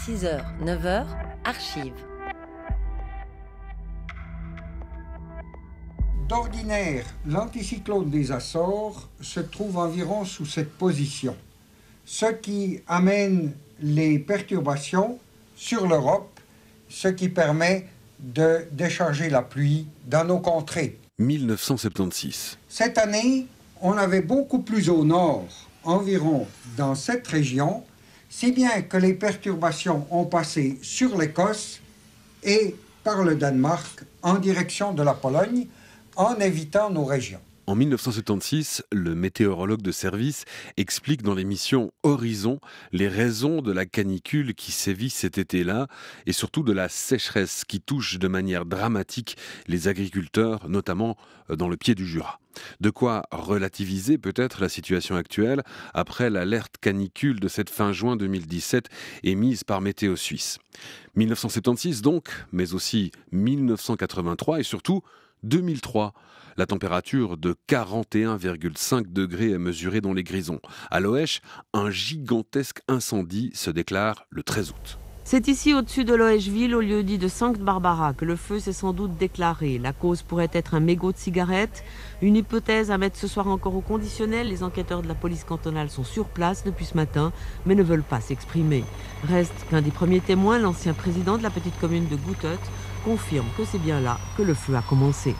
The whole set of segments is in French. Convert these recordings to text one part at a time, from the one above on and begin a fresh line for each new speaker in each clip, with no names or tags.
6h, 9h, archives.
D'ordinaire, l'anticyclone des Açores se trouve environ sous cette position, ce qui amène les perturbations sur l'Europe, ce qui permet de décharger la pluie dans nos contrées.
1976.
Cette année, on avait beaucoup plus au nord, environ dans cette région, si bien que les perturbations ont passé sur l'Écosse et par le Danemark en direction de la Pologne, en évitant nos régions.
En 1976, le météorologue de service explique dans l'émission Horizon les raisons de la canicule qui sévit cet été-là et surtout de la sécheresse qui touche de manière dramatique les agriculteurs, notamment dans le pied du Jura. De quoi relativiser peut-être la situation actuelle après l'alerte canicule de cette fin juin 2017 émise par Météo Suisse. 1976 donc, mais aussi 1983 et surtout 2003. La température de 41,5 degrés est mesurée dans les Grisons. À Loèche, un gigantesque incendie se déclare le 13 août.
C'est ici, au-dessus de Loècheville, au lieu-dit de Sankt Barbara, que le feu s'est sans doute déclaré. La cause pourrait être un mégot de cigarette. Une hypothèse à mettre ce soir encore au conditionnel. Les enquêteurs de la police cantonale sont sur place depuis ce matin, mais ne veulent pas s'exprimer. Reste qu'un des premiers témoins, l'ancien président de la petite commune de Goutot, confirme que c'est bien là que le feu a commencé.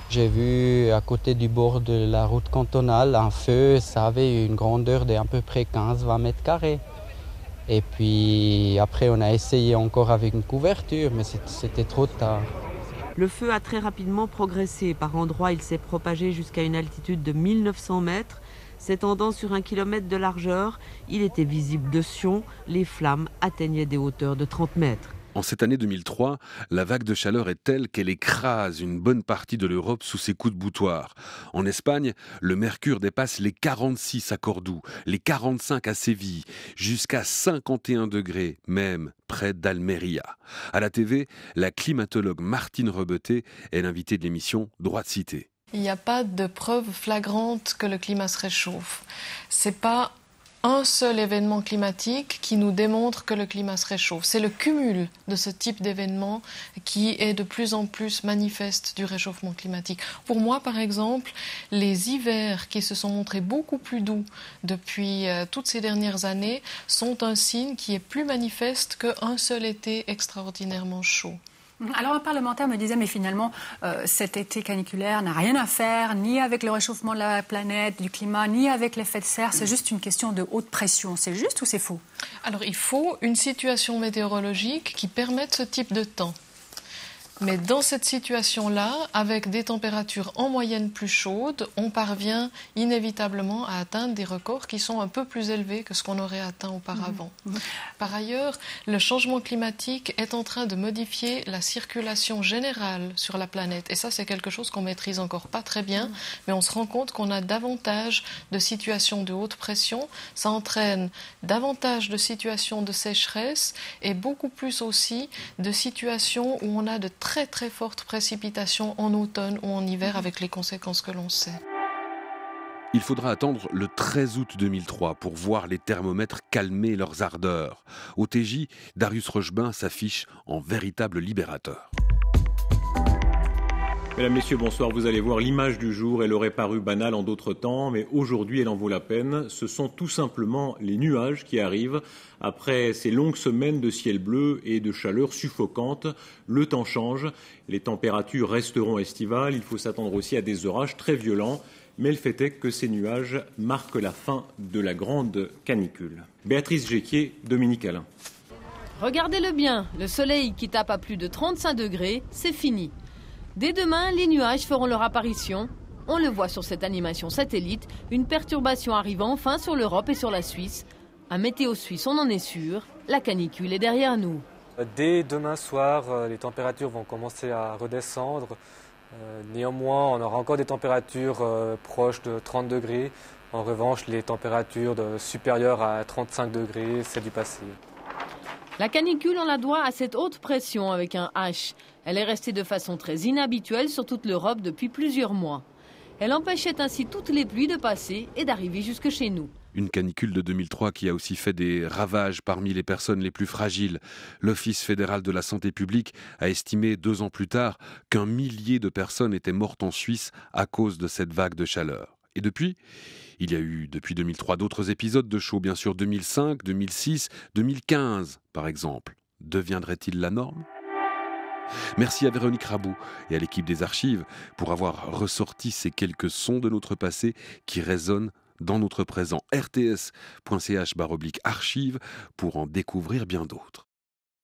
J'ai vu à côté du bord de la route cantonale un feu, ça avait une grandeur d'à peu près 15-20 mètres carrés. Et puis après on a essayé encore avec une couverture, mais c'était trop tard.
Le feu a très rapidement progressé. Par endroits, il s'est propagé jusqu'à une altitude de 1900 mètres. S'étendant sur 1 kilomètre de largeur, il était visible de Sion. Les flammes atteignaient des hauteurs de 30 mètres.
En cette année 2003, la vague de chaleur est telle qu'elle écrase une bonne partie de l'Europe sous ses coups de boutoir. En Espagne, le mercure dépasse les 46 à Cordoue, les 45 à Séville, jusqu'à 51 degrés, même près d'Almeria. À la TV, la climatologue Martine Rebeté est l'invitée de l'émission Droit de cité.
Il n'y a pas de preuve flagrante que le climat se réchauffe. C'est pas un seul événement climatique qui nous démontre que le climat se réchauffe. C'est le cumul de ce type d'événements qui est de plus en plus manifeste du réchauffement climatique. Pour moi, par exemple, les hivers qui se sont montrés beaucoup plus doux depuis toutes ces dernières années sont un signe qui est plus manifeste qu'un seul été extraordinairement chaud.
Alors un parlementaire me disait, mais finalement, cet été caniculaire n'a rien à faire ni avec le réchauffement de la planète, du climat, ni avec l'effet de serre, c'est juste une question de haute pression. C'est juste ou c'est faux?
Alors il faut une situation météorologique qui permette ce type de temps. Mais dans cette situation-là, avec des températures en moyenne plus chaudes, on parvient inévitablement à atteindre des records qui sont un peu plus élevés que ce qu'on aurait atteint auparavant. Par ailleurs, le changement climatique est en train de modifier la circulation générale sur la planète. Et ça, c'est quelque chose qu'on maîtrise encore pas très bien, mais on se rend compte qu'on a davantage de situations de haute pression. Ça entraîne davantage de situations de sécheresse et beaucoup plus aussi de situations où on a de très très fortes précipitations en automne ou en hiver avec les conséquences que l'on sait.
Il faudra attendre le 13 août 2003 pour voir les thermomètres calmer leurs ardeurs. Au TJ, Darius Rochebin s'affiche en véritable libérateur.
Mesdames, Messieurs, bonsoir. Vous allez voir l'image du jour. Elle aurait paru banale en d'autres temps, mais aujourd'hui, elle en vaut la peine. Ce sont tout simplement les nuages qui arrivent. Après ces longues semaines de ciel bleu et de chaleur suffocante, le temps change. Les températures resteront estivales. Il faut s'attendre aussi à des orages très violents. Mais le fait est que ces nuages marquent la fin de la grande canicule. Béatrice Géquier, Dominique Alain.
Regardez-le bien, le soleil qui tape à plus de 35 degrés, c'est fini. Dès demain, les nuages feront leur apparition. On le voit sur cette animation satellite, une perturbation arrive enfin sur l'Europe et sur la Suisse. Un météo suisse, on en est sûr, la canicule est derrière nous.
Dès demain soir, les températures vont commencer à redescendre. Néanmoins, on aura encore des températures proches de 30 degrés. En revanche, les températures supérieures à 35 degrés, c'est du passé.
La canicule, on la doit à cette haute pression avec un H. Elle est restée de façon très inhabituelle sur toute l'Europe depuis plusieurs mois. Elle empêchait ainsi toutes les pluies de passer et d'arriver jusque chez nous.
Une canicule de 2003 qui a aussi fait des ravages parmi les personnes les plus fragiles. L'Office fédéral de la santé publique a estimé 2 ans plus tard qu'1 millier de personnes étaient mortes en Suisse à cause de cette vague de chaleur. Et depuis, il y a eu depuis 2003 d'autres épisodes de chaud, bien sûr 2005, 2006, 2015 par exemple. Deviendrait-il la norme ? Merci à Véronique Rabou et à l'équipe des archives pour avoir ressorti ces quelques sons de notre passé qui résonnent dans notre présent. rts.ch/archives pour en découvrir bien d'autres.